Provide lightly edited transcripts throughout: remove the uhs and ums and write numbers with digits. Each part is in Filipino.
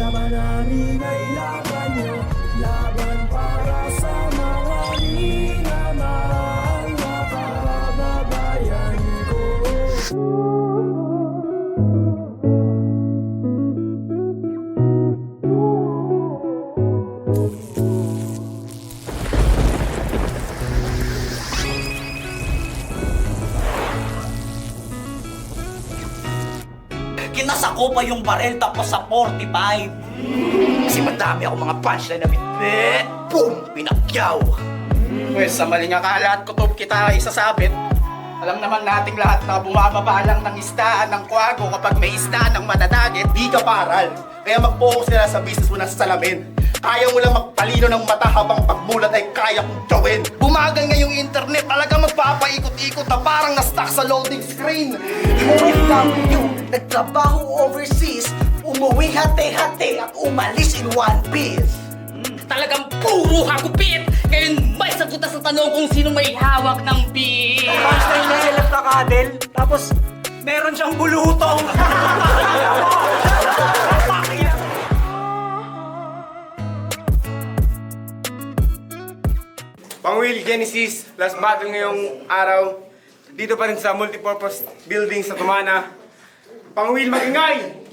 laban namin ay laban nyo, laban para sa mga minamahal na kababayan ko. Kinasako pa yung barel tapos sa 45. Kasi madami ako mga punchline na bitbit. Boom! Pinakyaw! Pwes, sa maling akala at kutob kita isasabit, alam naman nating lahat na bumababa lang ng istaan ng kwago kapag may istaan ng mananagit. Di ka paral, kaya mag-focus ka na sa business mo na sa salamin. Kaya mo lang magpalino ng mata habang pagmulat ay kaya kong gawin. Bumagal nga yung internet, talaga magpapaikot-ikot na parang na-stuck sa loading screen. OFW, nagtrabaho overseas, umuwi hati-hati at umalis in one piece. Talagang puro hagupit! Ngayon may sagutan sa tanong kung sino may hawak ng beat! Punchline na helap na kadel, tapos meron siyang bulutong. Pang-Will Genesis, last battle ngayong araw. Dito pa rin sa multipurpose building sa Tumana. Pang-Will, magingay!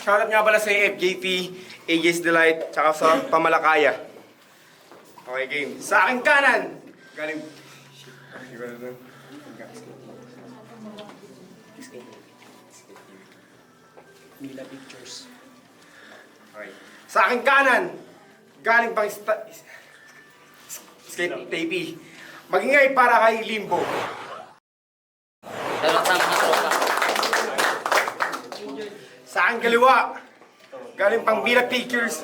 Shoutout nga pala sa FJP, AJ's Delight, tsaka sa Pamalakaya. Okay, game. Sa aking kanan, galing... Mila Pictures. Okay. Sa aking kanan, galing pang skate tapey. Magingay para kay Limbo. Sa aking kaliwa, galing pang Mila Pictures.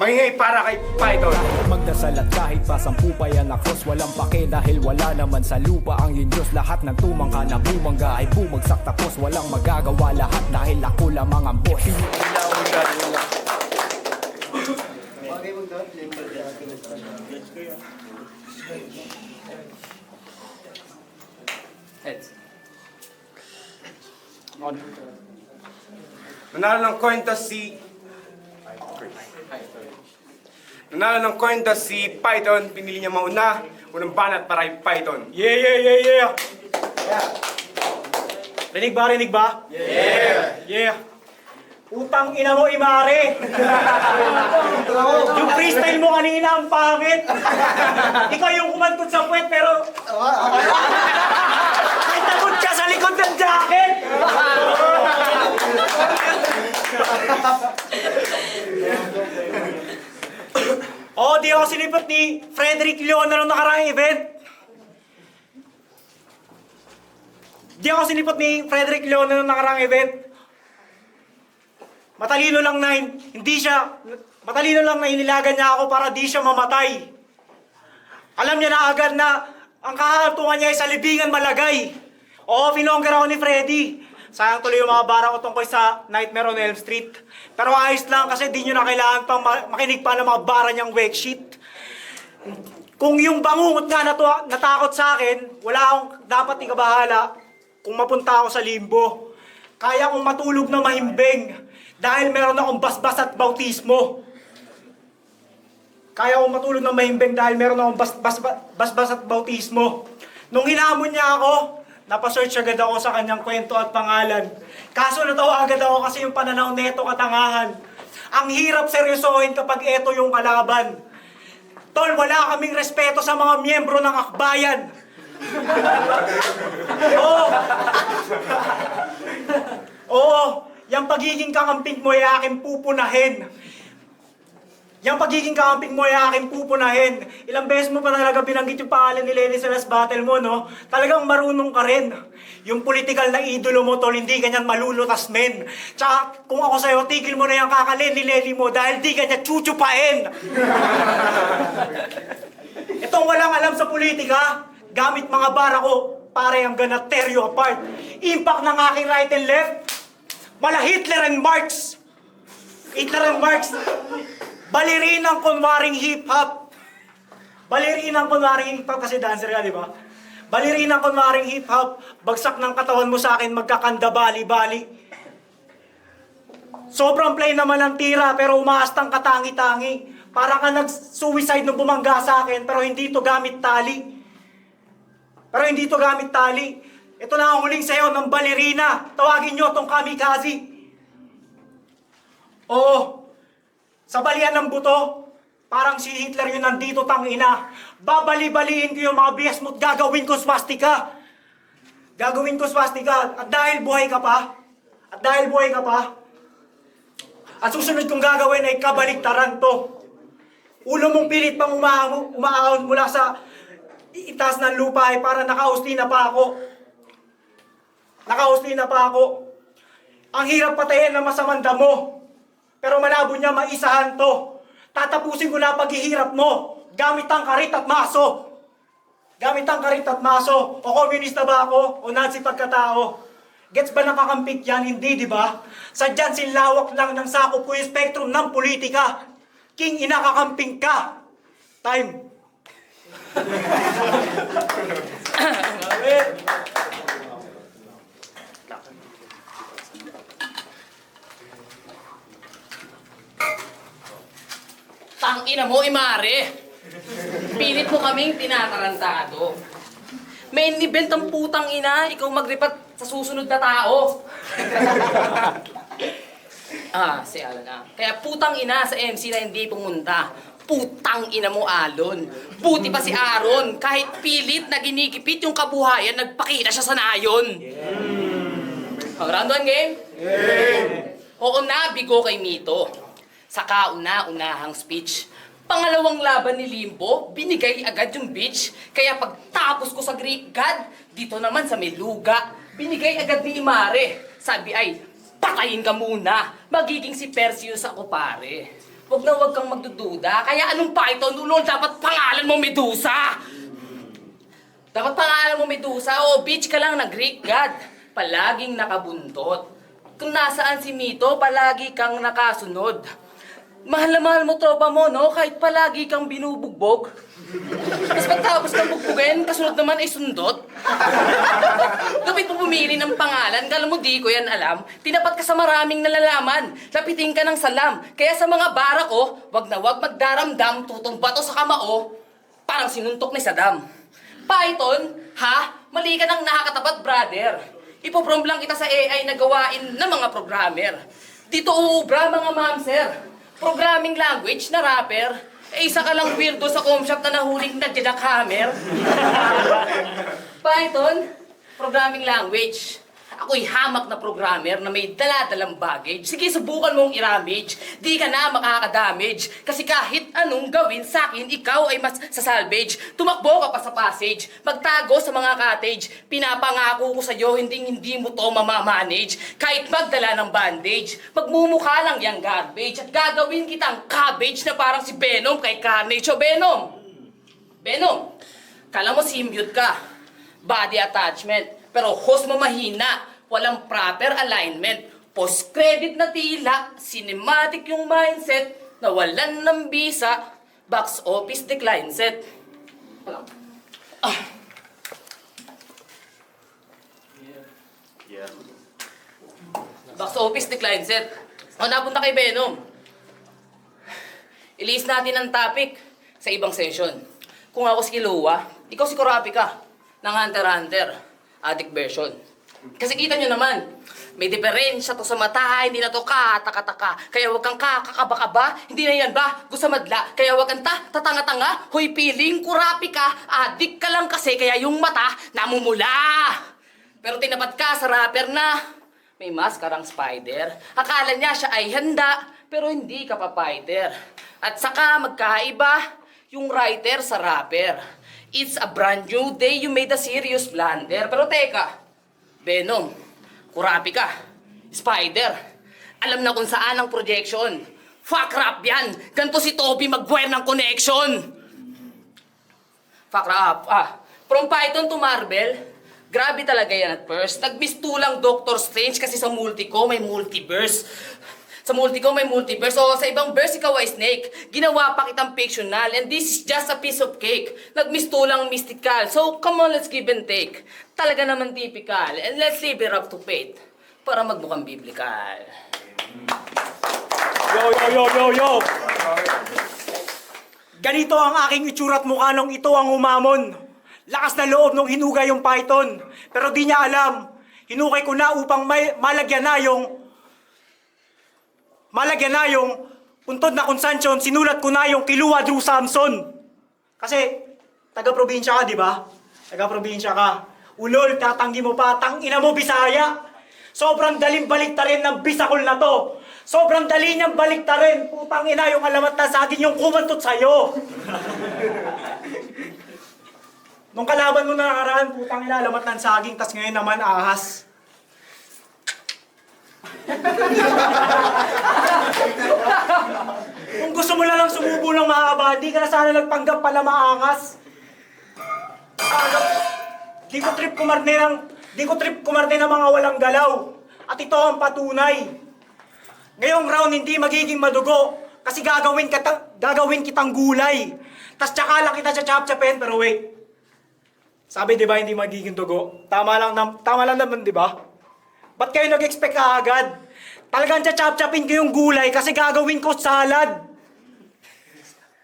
Magingay para kay Python. Magdasal at kahit pa 10 pa yan na cross, walang pake dahil wala naman sa lupa ang iyong Diyos. Lahat ng tumangka na bumangga ay bumagsak tapos walang magagawa lahat dahil ako lamang ang boss. Heads. Nanalo ng coin toss si... Nanalo ng coin toss si Python. Pinili niya mauna. Unang banat para kay Python. Yeah! Rinig ba? Yeah! Utang ina mo, Imare! Yung freestyle mo kanina ang pangit! Ikaw yung kumantot sa puwet pero... Ay, takot ka sa likod ng jacket! Oh, di ako sinipot ni Frederick Leon na nung nakaraang event. Di ako sinipot ni Frederick Leon na nung nakaraang event. Matalino lang na inilagan niya ako para di siya mamatay. Alam niya na agad na ang kahantungan niya ay sa libingan malagay. Oo, pinongger ako ni Freddy. Sayang tuloy yung mga bara ko tungkol sa Nightmare on Elm Street. Pero ayos lang kasi di nyo na kailangan pang makinig pa ng mga bara niyang wake sheet. Kung yung bangungot nga natakot sa akin, wala akong dapat ikabahala kung mapunta ako sa limbo. Kaya kong matulog na mahimbing dahil meron akong basbas at bautismo. Kaya akong matulog na mahimbing dahil meron akong basbas at bautismo. Nung hinamon niya ako, napasearch agad ako sa kanyang kwento at pangalan. Kaso natawa agad ako kasi yung pananaw neto katangahan. Ang hirap seryosohin kapag eto yung kalaban. Tol, wala kaming respeto sa mga miyembro ng akbayan. Oo, yung pagiging kakamping mo ay aking pupunahin. Yung pagiging kakamping mo ay aking pupunahin. Ilang beses mo pa talaga binanggit yung pangalan ni Lenny sa last battle mo, no? Talagang marunong ka rin. Yung political na idolo mo, tol, hindi ganyan malulutas, men. Tsaka, kung ako sa'yo, tigil mo na yung kakalin ni Lenny mo dahil di ganyan chuchupain. Itong walang alam sa politika, gamit mga bara ko, pare ang gonna tear you apart. Impact ng aking right and left, mala Hitler and Marx. Hitler and Marx. Balirinang kunwaring hip-hop. Balirinang kunwaring hip-hop kasi dancer ka, di ba? Balirinang kunwaring hip-hop. Bagsak ng katawan mo sa akin, magkakanda bali-bali. Sobrang plain naman ang tira pero umaastang katangi-tangi. Para ka nag-suicide nung bumangga sa akin pero hindi to gamit tali. Ito na ang huling sayaw ng balerina. Tawagin nyo tong kamikaze. Oo, sa balian ng buto, parang si Hitler yun nandito tangina. Babali-baliin ko yung mga bias mo't gagawin ko swastika. At dahil buhay ka pa, at susunod kong gagawin ay kabaliktaran to. Ulo mong pilit pang umaahon mula sa itaas ng lupa ay para nakahusli na pa ako. Ang hirap patayin ng masamang damo. Pero malabo niya maisahan to. Tatapusin ko na paghihirap mo. Gamit ang karit at maso. O komunista ba ako? O Nazi pagkatao? Gets ba nakakampik yan? Hindi, di ba? Sadyan silawak lang ng sakop ko yung spectrum ng politika. King ina kakamping ka. Time. Tangina mo, Imare! Pilit mo kaming tinatarantado. May event ang putang ina, ikaw magripat sa susunod na tao. Si Alon na. Kaya putang ina sa MC na hindi pumunta. Putang ina mo, Alon. Buti pa si Aaron. Kahit pilit na ginikipit yung kabuhayan, nagpakita siya sa nayon. Round 1 game? Oo na, bigo kay Mito. Sa kauna-unahang speech. Pangalawang laban ni Limbo, binigay agad yung bitch. Kaya pagtapos ko sa Greek God, dito naman sa Meluga, binigay agad ni Imare. Sabi ay, patayin ka muna. Magiging si Perseus ako pare. Huwag kang magdududa. Kaya anong Python? Ulol, dapat pangalan mo Medusa. O bitch ka lang na Greek God. Palaging nakabuntot. Kung nasaan si Mito, palagi kang nakasunod. Mahal na mahal mo tropa mo, no? Kahit palagi kang binubugbog. Tapos pagtapos kang bugbugin, kasunod naman ay sundot. Kapit mo pumili ng pangalan, kala mo di ko yan alam. Tinapat ka sa maraming nalalaman. Lapitin ka ng salam. Kaya sa mga bara ko, wag na wag magdaramdam, tutong bato sa kamao. Parang sinuntok ni Saddam. Python, ha? Mali ka ng nakakatapat, brother. Ipoprom lang kita sa AI na gawain ng mga programmer. Dito uubra mga mamser. Programming language na rapper. Isa ka lang weirdo sa comshop na nahuling nagjackhammer. Python, programming language. Ako'y hamak na programmer na may dala-dalang baggage. Sige, subukan mong i-ramage. Di ka na makakadamage. Kasi kahit anong gawin sa'kin, ikaw ay mas sasalvage. Tumakbo ka pa sa passage. Magtago sa mga cottage. Pinapangako ko sa'yo, hindi mo to mamamanage. Kahit magdala ng bandage. Magmumukha lang yung garbage. At gagawin kitang cabbage na parang si Venom kay Carnage. O Venom, kala mo symbiote ka. Body attachment. Pero host mo mahina, walang proper alignment. Post-credit na tila, cinematic yung mindset, nawalan ng bisa, box office decline set. Box office decline set. Napunta kay Venom. Ilis natin ang topic sa ibang session. Kung ako si Kilua, ikaw si Kurapika ng Hunter x Hunter. Addict version. Kasi kita nyo naman, may diferensya to sa mata, hindi na to kataka-taka. Kaya huwag kang kakakaba-kaba, hindi na yan ba? Gusto madla, kaya huwag kang tatanga-tanga. Hoy, piling kurapi ka, addict ka lang kasi, kaya yung mata namumula. Pero tinapat ka sa rapper na may maskarang spider. Akala niya siya ay handa, pero hindi ka pa fighter. At saka magkaiba yung writer sa rapper. It's a brand new day, you made a serious blunder. Pero teka, Venom, kurapi ka, Spider, alam na kung saan ang projection. Fuck rap yan, ganito si Toby Maguire ng connection. Fuck rap, From Python to Marvel, grabe talaga yan at first. Nagmistulang Doctor Strange kasi sa multi ko may multiverse. Sa multi ko may multiverse. O sa ibang verse, ikaw ay snake. Ginawa pa kitang fictional. And this is just a piece of cake. Nagmistulang mystical. So come on, let's give and take. Talaga naman typical. And let's leave it up to fate. Para magmukhang biblical. Yo! Ganito ang aking itsura at mukha nung ito ang umamon. Lakas na loob nung hinugay yung python. Pero di niya alam, hinukay ko na upang malagyan na yung puntod na konsansyon, sinulat ko na yung Kilua Drew Samson. Kasi, taga-probinsya ka, di ba? Taga-probinsya ka. Ulol, tatanggi mo pa, tangina mo, Bisaya. Sobrang daling baliktarin ng Bisakol na to. Sobrang dali niyang baliktarin. Putang ina, yung alamat na saging yung kumantot sa'yo. Nung kalaban mo na nakaraan, putang ina, alamat ng saging, tas ngayon naman ahas. Kung gusto mo lang sumubo ng mahaba, di ka na sana nagpanggap pala maangas. Di ko trip kumarte ng mga walang galaw. At ito ang patunay. Ngayong round hindi magiging madugo kasi gagawin kitang gulay. Tas tsaka lang kita chap-chapin, pero wait. Sabi 'di ba hindi magiging dugo? Tama lang naman 'di ba? Ba't kayo nag-expect agad? Talagang chap-chapin ko yung gulay kasi gagawin ko salad.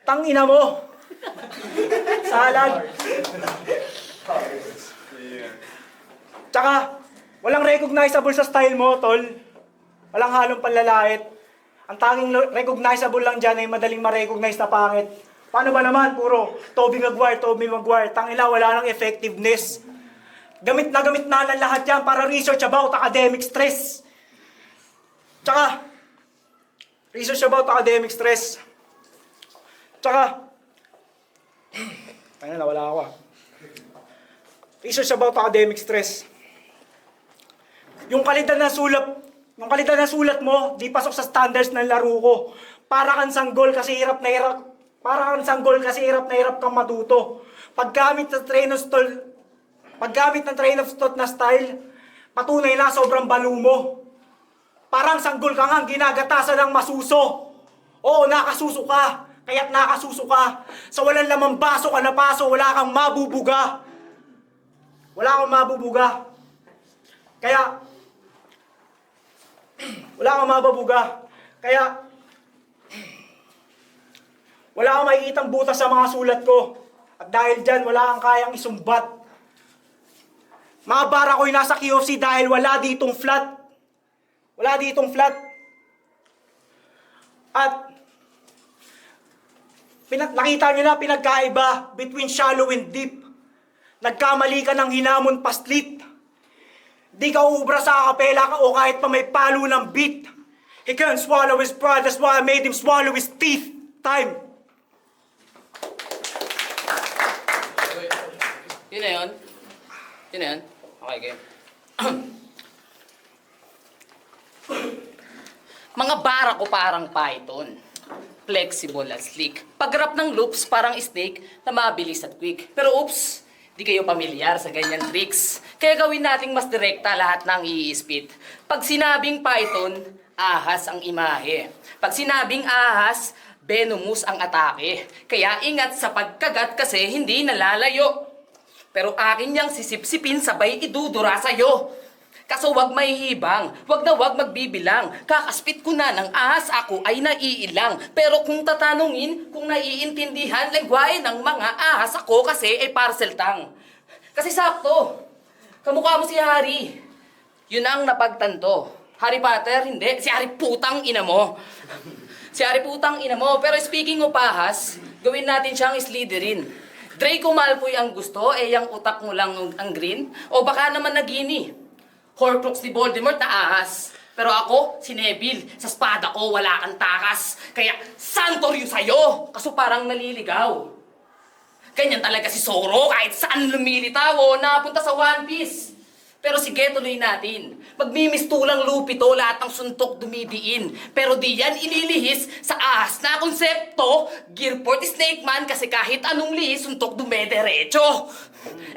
Tangina mo. Salad. Tsaka, walang recognizable sa style mo, tol. Walang halong panlalait. Ang tanging recognizable lang dyan ay madaling ma-recognize na pangit. Paano ba naman? Puro Tobey Maguire. Tangina, wala nang effectiveness. Gamit na lang lahat yan para research about academic stress. Tsaka, research about academic stress. Tsaka, tangina, wala ako ah. Research about academic stress. Yung kalidad ng sulat mo, di pasok sa standards ng laro ko. Para kang sanggol kasi hirap na hirap kang matuto. Paggamit ng train of thought na style, patunay na sobrang balo mo. Parang sanggol ka nga ginagatasan ng masuso. Oo, nakasuso ka. Kaya't nakasuso ka. Sa walang lamang baso ka na paso, wala kang mabubuga. Kaya, wala kang makikitang butas sa mga sulat ko. At dahil dyan, wala kang kayang isumbat. Mga bara ko'y nasa QFC dahil wala ditong flat. At, nakita nyo na pinagkaiba between shallow and deep. Nagkamali ka ng hinamon paslit. Di ka uubra sa akapela ka o kahit pa may palo ng beat. He can't swallow his pride, that's why I made him swallow his teeth. Time. Yun na yun? Okay, game. Mga bara ko parang python. Flexible at sleek. Pag-rap ng loops parang snake na mabilis at quick. Pero oops, di kayo pamilyar sa ganyan tricks. Kaya gawin nating mas direkta lahat ng i-spit. Pag sinabing python, ahas ang imahe. Pag sinabing ahas, venomous ang atake. Kaya ingat sa pagkagat kasi hindi nalalayo. Pero akin yang sisip-sipin sabay idudura sa'yo. Kaso wag may hibang, wag na wag magbibilang. Kakaspit ko na ng ahas, ako ay naiilang. Pero kung tatanungin, kung naiintindihan, lengguwahe ng mga ahas ako kasi ay parcel tang. Kasi sakto, kamukha mo si Harry. Yun ang napagtanto. Harry Potter, hindi. Si Harry putang ina mo. Pero speaking of ahas, gawin natin siyang Slytherin. Draco Malfoy ang gusto, yung utak mo lang ang green. O baka naman nagini. Horcrux ni Voldemort na ahas. Pero ako, si Neville, sa espada ko wala kang takas. Kaya santor yun sa'yo. Kaso parang naliligaw. Ganyan talaga si Zoro kahit saan lumilitaw o napunta sa One Piece. Pero sige, tuloy natin. Magmimistulang lupito, lahat ng suntok dumidiin. Pero di yan ililihis sa ahas na konsepto. Gearport Snake Man kasi kahit anong lihis, suntok dumederecho.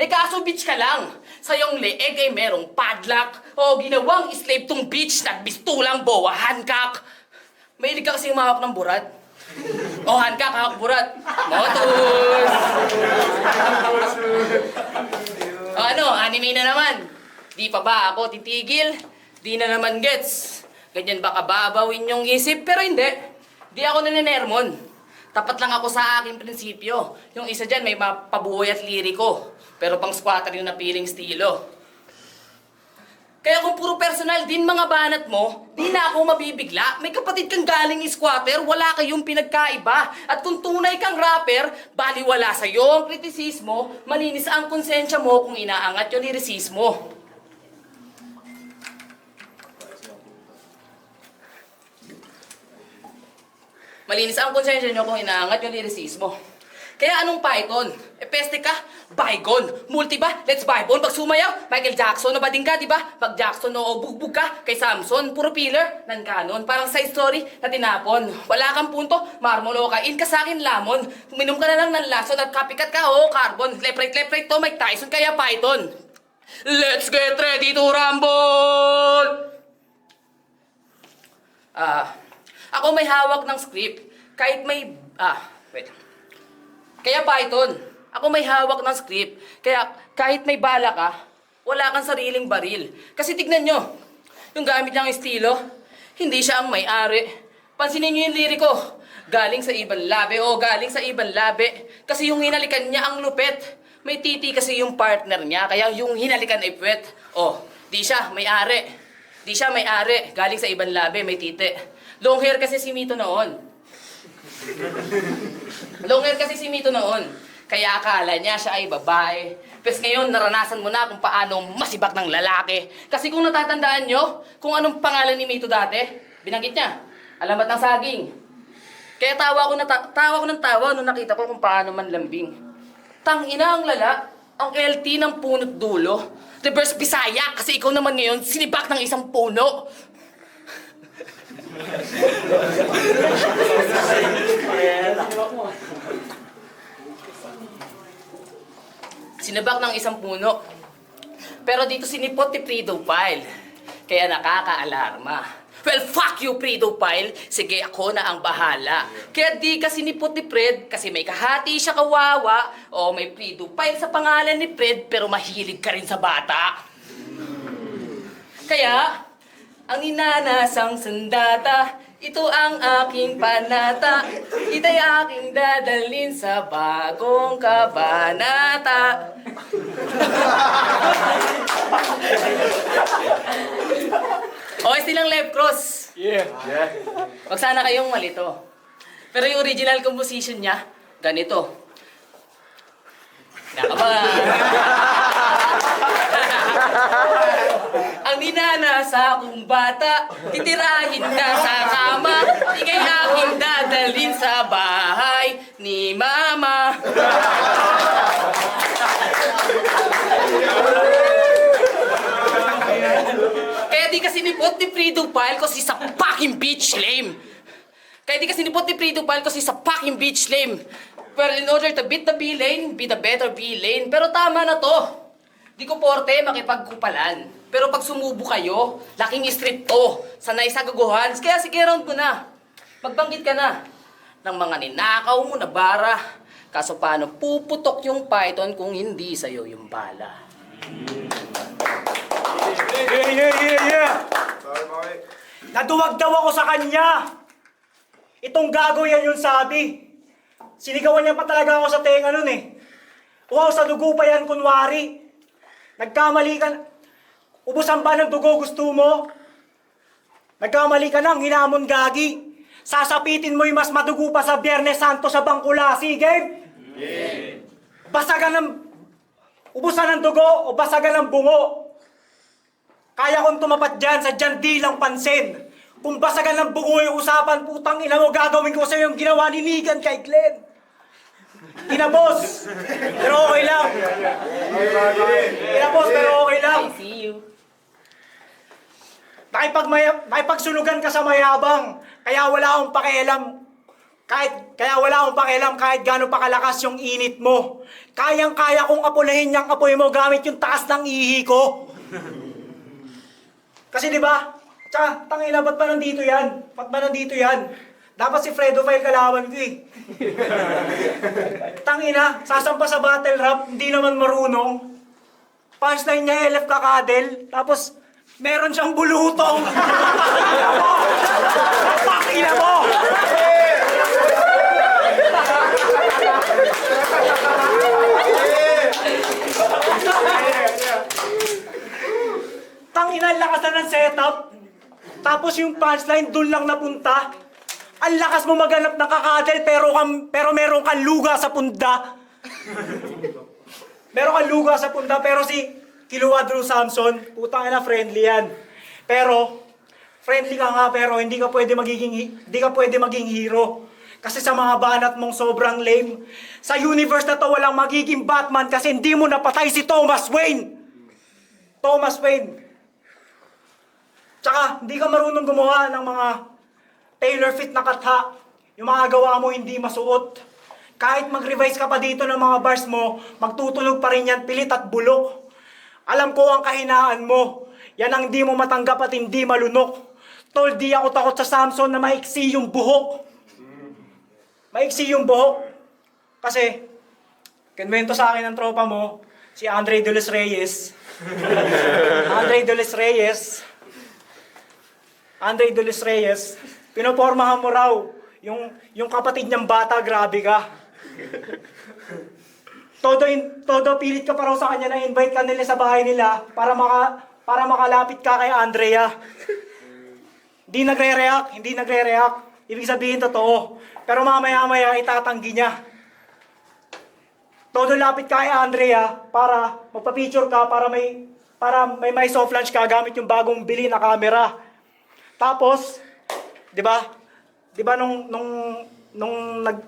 Kaso bitch ka lang. Sa iyong leeg ay merong padlock. O ginawang slave tong bitch, nagbistulang boa, Hancock. Mahilig ka kasing mahap ng burat. O Hancock, hawak burat. Motus! O ano, anime na naman. Di pa ba ako titigil? Di na naman gets. Ganyan ba kababawin yung isip? Pero hindi. Di ako naninermon. Tapat lang ako sa aking prinsipyo. Yung isa dyan may mapabuhay at liriko. Pero pang squatter yung napiling estilo. Kaya kung puro personal din mga banat mo, di na ako mabibigla. May kapatid kang galing squatter, wala kayong pinagkaiba. At kung tunay kang rapper, baliwala sa'yo ang kritisismo, malinis ang konsensya mo kung inaangat yung lirisismo. Malinis ang konsensya nyo kung inaangat yung lirisismo. Kaya anong Python? Peste ka? Bygone. Multi ba? Let's Bybone. Pag sumayaw, Michael Jackson, nabading ka, di ba? Pag Jackson o bugbog ka, kay Samson, puro pillar, non-canon. Parang side story na tinapon. Wala kang punto, marmolo ka, in ka sa akin lamon. Uminom ka na lang ng lason at copycat ka, oo, carbon. Left right to, Mike Tyson, kaya Python. Let's get ready to rumble! Ako may hawak ng script. Kahit may... wait. Kaya Python, ako may hawak ng script. Kaya kahit may bala ka, wala kang sariling baril. Kasi tignan nyo, yung gamit niyang estilo, hindi siya ang may-ari. Pansinin nyo yung liriko. Galing sa ibang labi, galing sa ibang labi. Kasi yung hinalikan niya ang lupet. May titi kasi yung partner niya, kaya yung hinalikan ay puwet. Di siya may-ari. Di siya may-ari. Galing sa ibang labi, may titi. Long hair kasi si Mito noon. Long hair kasi si Mito noon. Kaya akala niya siya ay babae. Pes ngayon, naranasan mo na kung paano masibak ng lalaki. Kasi kung natatandaan nyo, kung anong pangalan ni Mito dati, binanggit niya, alamat ng saging. Kaya tawa ko ng tawa nung nakita ko kung paano manlambing. Tangina ang lala, ang LT ng punot dulo. Reverse Bisaya, kasi ikaw naman ngayon, sinibak ng isang puno. Sinibak ng isang puno. Pero dito sinipot ni Pedophile. Kaya nakaka-alarma. Well, fuck you, Pedophile. Sige, ako na ang bahala. Kaya di ka sinipot ni Fred kasi may kahati siya kawawa o may Pedophile sa pangalan ni Fred pero mahilig ka rin sa bata. Kaya, ang inanasang sandata, ito ang aking panata. Ita'y aking dadalhin sa bagong kabanata. Okay, silang left cross. Yeah. Wag sana kayong malito. Pero yung original composition niya, ganito. Ang ninanasa kong bata, titirahin na sa kama, ika'y aking dadalhin sa bahay ni Mama. Kaya di kasi nipot ni Pedophile kasi sa fucking bitch lame. Kaya di kasi nipot ni Pedophile kasi sa fucking bitch lame. Well, in order to beat the B-lane, be the better B-lane. Pero tama na to. Di ko porte makipagkupalan. Pero pag sumubo kayo, laking stricto. Sanay sa gaguhan. Kaya sige, round mo na. Magbanggit ka na ng mga ninakaw mo na bara. Kaso paano puputok yung Python kung hindi sa'yo yung bala? Yeah. Naduwag daw ako sa kanya. Itong gago yan yung sabi. Sinigawan niya pa talaga ako sa tenga nun eh. Wow, sa dugo pa yan kunwari. Nagkamali ka. Ubusan ba ng dugo gusto mo? Nagkamali ka ng hinamon gagi. Sasapitin mo yung mas madugo pa sa Biyernes Santo sa Bangkula. Sige? Yeah. Basagan ng... Ubusan ng dugo o basagan ng bungo. Kaya kong tumapat dyan sa dyan di lang pansin. Kung basagan ng bungo yung usapan, putang ina mo, gagawin ko sa'yo yung ginawa ni Negan kay Glenn. Kinabos! Pero okay lang. Kinabos, pero okay lang. I see you. Nakipagsunugan ka sa mayabang. Kaya wala akong pakialam. Kaya wala akong pakialam kahit gaano pa kalakas yung init mo. Kayang-kaya kong apulahin yung apoy mo gamit yung taas ng ihi ko. Kasi di ba? Tsaka, tangina, ba't ba nandito yan? Ba't ba nandito yan? Dapat si Pedophile kalawan ko eh. Tangina, sasampa sa battle rap, hindi naman marunong. Punchline niya, LF kakadel. Tapos, Meron siyang bulutong! Pakila mo! Tangina, ang lakas na ng setup. Tapos yung punchline dun lang napunta. Ang lakas mo maghanap ng kakadel pero meron kang luga sa punda. Meron kang luga sa punda pero si Kilua Drew Samson, putang ina, friendly yan. Pero friendly ka nga pero hindi ka pwede maging hero. Kasi sa mga banat mong sobrang lame. Sa universe na to walang magiging Batman kasi hindi mo napatay si Thomas Wayne. Thomas Wayne. Tsaka, hindi ka marunong gumawa ng mga tailor-fit na katha. Yung mga gawa mo hindi masuot. Kahit mag-revise ka pa dito ng mga bars mo, magtutunog pa rin yan, pilit at bulok. Alam ko ang kahinaan mo. Yan ang hindi mo matanggap at hindi malunok. Tol, di ako takot sa Samson na maiksi yung buhok. Maiksi yung buhok. Kasi, kinwento sa akin ng tropa mo, si Andre De Los Reyes. Andre De Los Reyes, pinopormahan mo raw yung kapatid niyang bata, grabe ka. Todo pilit ka pa raw sa kanya na invite ka nila sa bahay nila para makalapit ka kay Andrea. Hindi nagre-react. Ibig sabihin totoo. Pero mamaya itatanggi niya. Todo lapit ka kay Andrea para magpa-picture ka para may soft launch ka gamit yung bagong bili na camera. Tapos, 'di ba? 'Di ba nung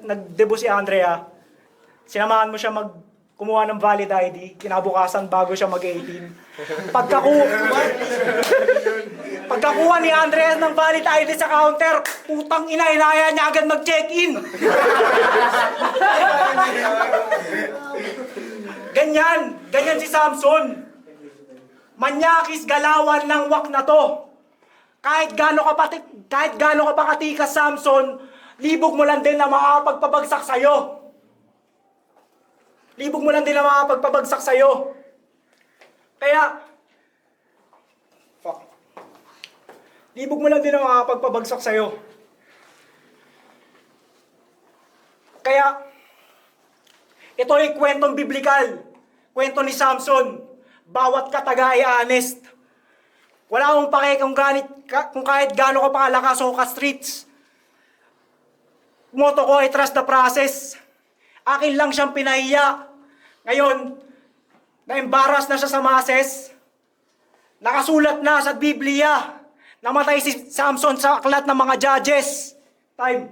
nag-debut si Andrea, sinamahan mo siya kumuha ng valid ID, kinabukasan bago siya mag-18. Pagkakuha ni Andrea ng valid ID sa counter, putang ina, inaya niya agad mag-check-in. Ganyan si Samson. Manyakis galawan ng wak na to. Kahit gaano ka pa katikas, Samson, libog mo lang din na makakapagpabagsak sa'yo. Kaya, libog mo lang din na makakapagpabagsak sa'yo. Kaya, ito ay kwentong biblikal. Kwento ni Samson. Bawat kataga ay honest. Wala akong pake kung kahit gaano ka pa kalakas o ka-streets. Motto ko ay trust the process. Akin lang siyang pinahiya. Ngayon, na-embarrass na siya sa masses. Nakasulat na sa Biblia. Namatay si Samson sa aklat ng mga judges. Time.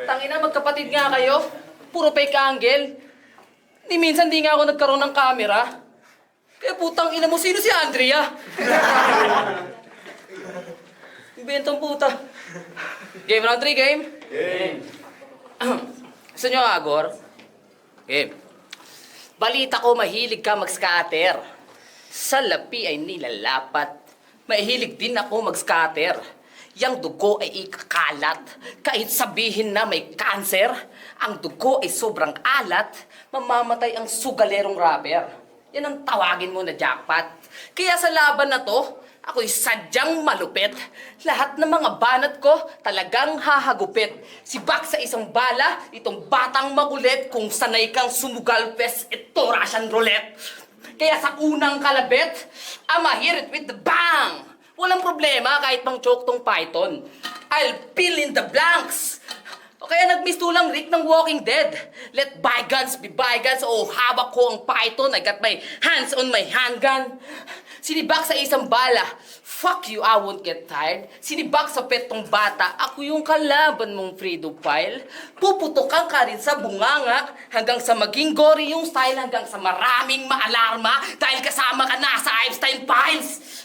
Tangina, magkapatid nga kayo. Puro fake angle. Ni minsan di nga ako nagkaroon ng camera. Kaya putang ina mo, sino si Andrea? Bentong puta. Game round 3, game? Game. Gusto nyo, Agor? Game. Balita ko mahilig ka mag-scatter. Sa lapi ay nilalapat. Mahilig din ako mag-scatter. Yang dugo ay ikakalat. Kahit sabihin na may cancer, ang dugo ay sobrang alat, mamamatay ang sugalerong rapper. Yan ang tawagin mo na jackpot. Kaya sa laban na to, ako'y sadyang malupit. Lahat ng mga banat ko talagang hahagupit. Si Bak sa isang bala, itong batang makulit, kung sanay kang sumugalpes, ito Russian roulette. Kaya sa unang kalabit, I'ma hit it with the bang! Walang problema kahit pang choke tong python. I'll fill in the blanks. O kaya nagmistulang Rick ng Walking Dead. Let bygones be bygones. O hawak ko ang python. I got my hands on my handgun. Sinibak sa isang bala. Fuck you, I won't get tired. Sinibak sa petong bata. Ako yung kalaban mong Freedophile. Puputokan ka rin sa bunganga. Hanggang sa maging gory yung style. Hanggang sa maraming maalarma. Dahil kasama ka na sa Epstein Files.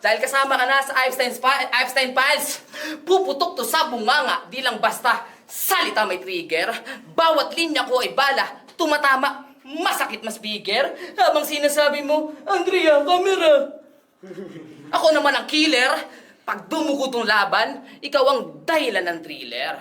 Epstein Files, puputok to sa bunganga, di lang basta salita may trigger. Bawat linya ko ay bala, tumatama, masakit mas bigger. Habang sinasabi mo, Andrea, camera. Ako naman ang killer, pag dumugo tong laban, ikaw ang dahilan ng thriller.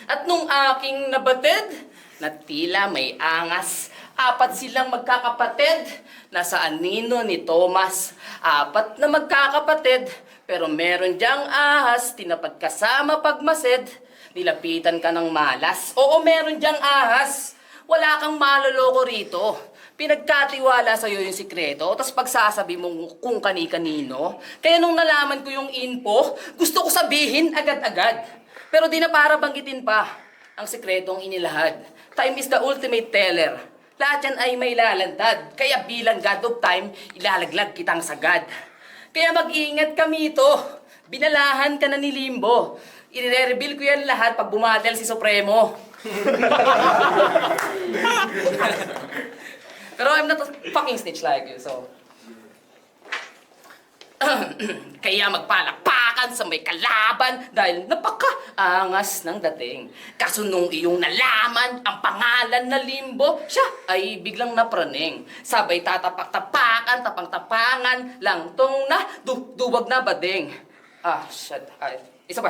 At nung aking nabatid, na tila may angas, 4 silang magkakapatid, nasa anino ni Thomas. 4 na magkakapatid, pero meron diyang ahas, tinapat kasama pagmasid, nilapitan ka ng malas. Oo, meron diyang ahas, wala kang maloloko rito. Pinagkatiwala sa'yo yung sikreto, tapos pagsasabi mong kung kani-kanino. Kaya nung nalaman ko yung info, gusto ko sabihin agad-agad. Pero di na para banggitin pa ang sikretong inilahad. Time is the ultimate teller. Lahat yan ay may lalantad. Kaya bilang God of Time, ilalaglag kitang sagad. Kaya mag-iingat kami ito. Binalahan ka na ni Limbo. I-reveal ko yan lahat pag bumatel si Supremo. Pero I'm not a fucking snitch like you, so... Kaya magpalakpakan sa may kalaban dahil napaka-angas ng dating. Kaso nung iyong nalaman ang pangalan na Limbo, siya ay biglang napraning. Sabay tatapak-tapakan, tapang-tapangan, lang tong na, duwag na bading. Shit. Isa pa.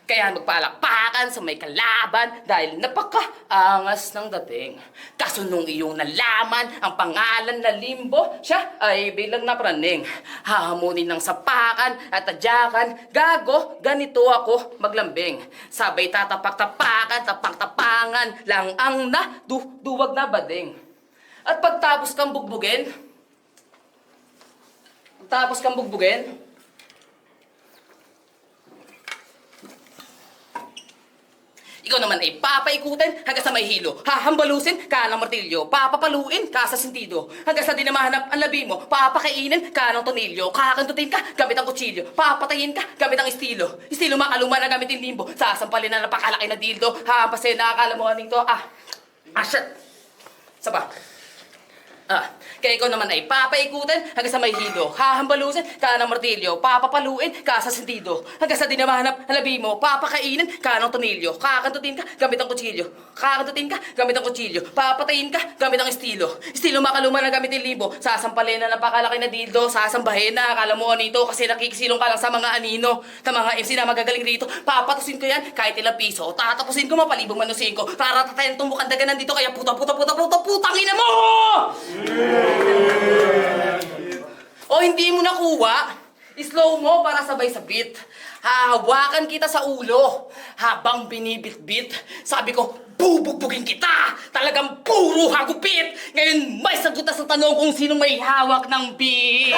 Kaya magpalakpakan sa may kalaban dahil napaka-angas ng dating. Kaso nung iyong nalaman ang pangalan na Limbo, siya ay bilang napraning. Hahamunin ng sapakan at tadyakan, gago, ganito ako maglambing. Sabay tatapak-tapakan, tapang-tapangan, lang ang duwag na bading. At pagtapos kang bugbugin, ikaw naman ay papaikutin hanggang sa may hilo. Hahambalusin ka ng martilyo. Papapaluin ka sa sentido. Hanggang sa di na mahanap ang labi mo. Papakainin ka ng tonilyo. Kakantutin ka gamit ang kutsilyo. Papatayin ka gamit ang estilo. Estilo makaluma na gamit yung Limbo. Sasampalin na napakalaki na dildo. Hampasin na akala mo aning to. Shit. Saba. Kaya ikaw naman ay papaikutin hanggang sa may hilo. Hahambalusin ka ng martilyo. Papapaluin ka sa sentido. Hanggang sa di na mahanap ang labi mo. Papakainin ka ng tonilyo. Kakantutin ka gamit ang kutsilyo. Papatayin ka gamit ang estilo. Estilo makaluma na gamit yung Limbo. Sasampalin na napakalaki na dildo. Sasambahin na akala mo nito kasi nakikisilong ka lang sa mga anino. Sa mga MC na magagaling rito. Papatusin ko yan kahit ilang piso. Tatapusin ko mapalibong manusin ko. Taratatayin itong mukhang daganan dito. Kaya putang ina mo! O hindi mo nakuha, slow mo para sabay sa beat. Hahawakan kita sa ulo habang binibit-bit. Sabi ko, bubugbugin kita! Talagang puro hagupit! Ngayon may sagot na sa tanong kung sino may hawak ng beat.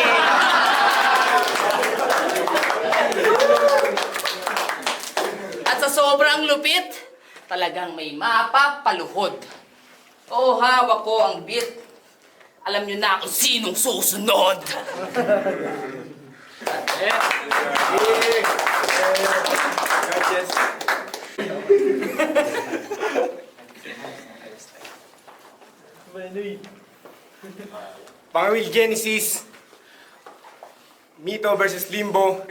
At sa sobrang lupit, talagang may mapapaluhod. O hawak ko ang beat. Alam niyo na kung sinong susunod. Pangawil Genesis. Mito versus Limbo.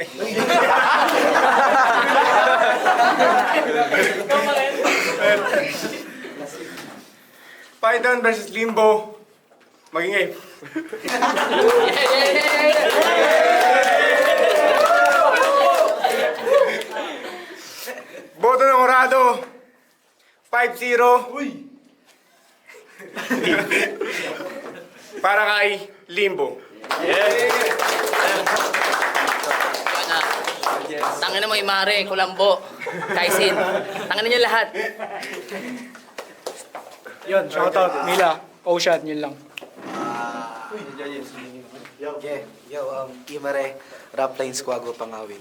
Python versus Limbo. Magingay. Boto ng Orado. 5-0. Uy! Para kay Limbo. Tangina mo, Imare, Kulambo, Kaisin. Tangina niyo lahat. Yun, shoutout, Mila, Ocean, yun lang. Imare, Rap Lines Quago Pangawin.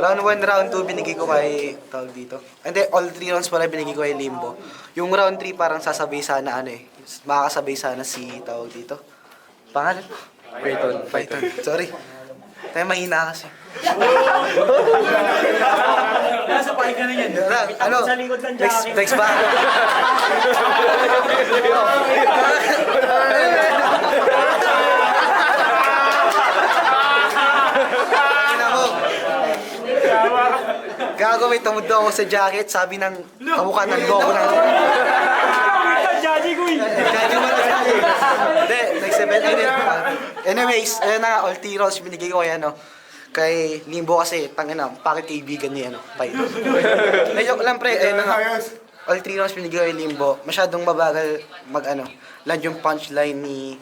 Round 1, round 2 binigay ko kay tawag dito. Hindi, all 3 rounds pala binigay ko kay Limbo. Yung round 3 parang sasabay sana makakasabay sana si tawag dito. Pangalan? Python. Sorry. Tayo mahina kasi. Nasa pahinga na yan. Ano? Sa likod ng jacket. Next ba? Gago, may tamod daw ako sa jacket. Sabi ng kamukha ng logo ng... Jaji ko eh. Jaji mo na jaji. Hindi, next event. Anyways, ayun na nga, all 3 rounds binigay ko kay ano. Kay Limbo kasi, tangina, bakit kaibigan ni Python? Medyo lang pre, ayun na nga. All 3 rounds binigay kay Limbo. Masyadong mabagal land yung punchline ni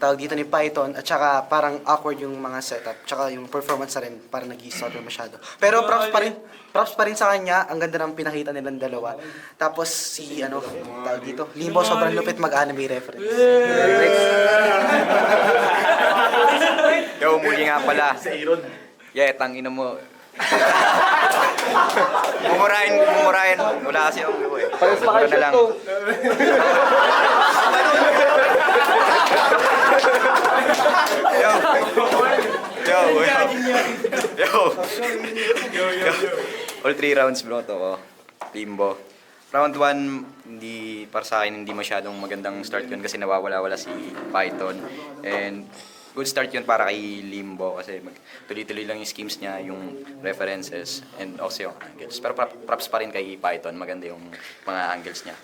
tawag dito ni Python at saka parang awkward yung mga setup. Tsaka yung performance na rin parang nag-i-stutter masyado. Pero props pa rin sa kanya. Ang ganda ng pinakita nilang dalawa. Tapos si tawag dito, Limbo sobrang lupit mag-anime reference. Yo, muli nga pala. Yeah, tangina mo. Mumurahin. Wala kasi yung eh. Mura na lang. All 3 rounds binoto ko. Limbo. Round 1, para sa akin, hindi masyadong magandang start yun kasi nawawala-wala si Python. And good start yun para kay Limbo kasi tuloy-tuloy lang yung schemes niya, yung references, and also yung angles. Pero props pa rin kay Python, maganda yung mga angles niya.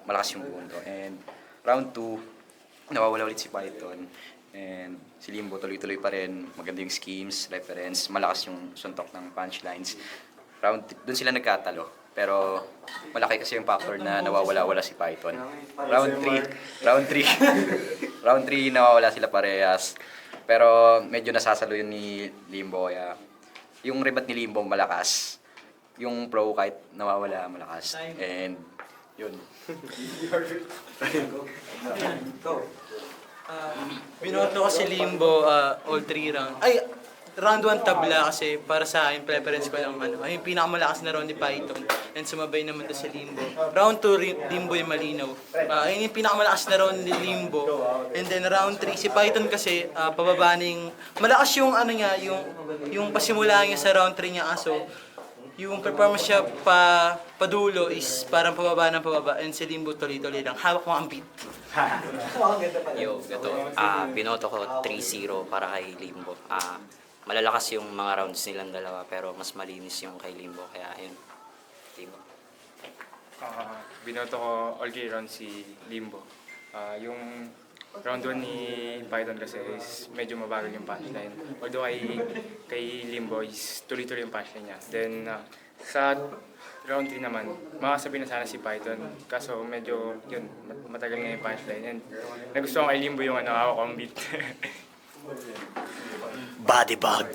Malakas yung punto. And round 2, nawawala ulit si Python. And si Limbo tuloy-tuloy pa rin, maganda yung schemes, reference, malakas yung suntok ng punchlines. Doon sila nagkatalo. Pero malaki kasi yung factor na nawawala-wala si Python. Round 3, nawawala sila parehas. Pero medyo nasasalo yun ni Limbo. Kaya yung rebat ni Limbo malakas. Yung pro kahit nawawala malakas. And yun. Binoto ko si Limbo all 3 rounds. Round 1 tabla kasi para sa akin, preference ko lang ay yung pinakamalakas na round ni Python and sumabay naman to si Limbo. Round 2, Limbo yung malinaw. Ayun yung pinakamalakas na round ni Limbo. And then round 3, si Python kasi pababaning, malakas yung yung pasimula niya sa round 3 niya aso. Yung performance siya padulo is parang pababa ng pababa and si Limbo tuloy-tuloy lang. Hawak mo ang beat. Yo, gato. Binoto ko 3-0 para kay Limbo. Malalakas yung mga rounds nilang dalawa pero mas malinis yung kay Limbo. Kaya ayun, Limbo. Binoto ko all key round si Limbo. Yung round 1 ni Python kasi is medyo mabagal yung punchline. Although kay Limbo is tuloy-tuloy yung punchline niya. Then sa round 3 naman, makasabi na sana si Python. Kaso medyo yun, matagal nga yung punchline. And nagustuhan kay Limbo yung hawak ang beat. Body bag.